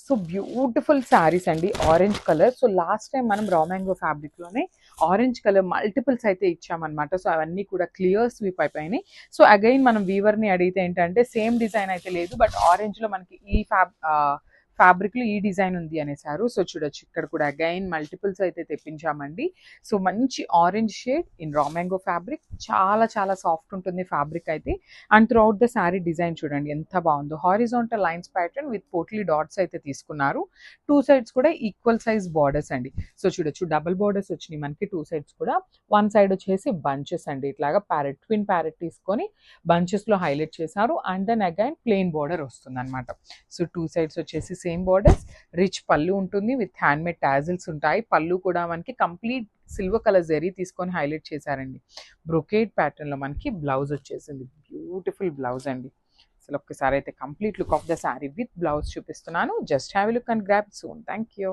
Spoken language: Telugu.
సో బ్యూటిఫుల్ శారీస్ అండి, orange colour. So last time మనం రా మ్యాంగో ఫ్యాబ్రిక్లోనే ఆరెంజ్ కలర్ మల్టిపుల్స్ అయితే ఇచ్చామన్నమాట. సో అవన్నీ కూడా క్లియర్ స్వీప్ అయిపోయినాయి. సో అగైన్ మనం వీవర్ని అడిగితే ఏంటంటే సేమ్ డిజైన్ అయితే లేదు, బట్ ఆరెంజ్లో మనకి ఈ ఫ్యాబ్రిక్లో ఈ డిజైన్ ఉంది అనేసారు. సో చూడొచ్చు ఇక్కడ కూడా అగైన్ మల్టిపుల్స్ అయితే తెప్పించామండి. సో మంచి orange shade in raw mango fabric, చాలా చాలా సాఫ్ట్ ఉంటుంది ఫ్యాబ్రిక్ అయితే. And throughout the sari design చూడండి ఎంత బాగుందో. Horizontal lines pattern with potli dots అయితే తీసుకున్నారు. టూ సైడ్స్ కూడా ఈక్వల్ సైజ్ బార్డర్స్ అండి. సో చూడొచ్చు డబుల్ బార్డర్స్ వచ్చినాయి మనకి టూ సైడ్స్ కూడా. వన్ సైడ్ వచ్చేసి బంచెస్ అండి, ఇట్లాగా ప్యారెట్, ట్విన్ ప్యారెట్ తీసుకొని బంచెస్లో హైలైట్ చేశారు. And then again plain border వస్తుంది అనమాట. సో టూ సైడ్స్ వచ్చేసి సేమ్ బార్డర్స్, రిచ్ పళ్ళు ఉంటుంది విత్ హ్యాండ్మేడ్ టాజిల్స్ ఉంటాయి. పళ్ళు కూడా మనకి కంప్లీట్ సిల్వర్ కలర్ జరీ తీసుకొని హైలైట్ చేశారండి. బ్రొకేడ్ ప్యాటర్న్లో మనకి బ్లౌజ్ వచ్చేసింది, బ్యూటిఫుల్ బ్లౌజ్ అండి. అసలు ఒక్కసారి అయితే complete look of the sari with blouse చూపిస్తున్నాను. Just have a look and grab soon. Thank you.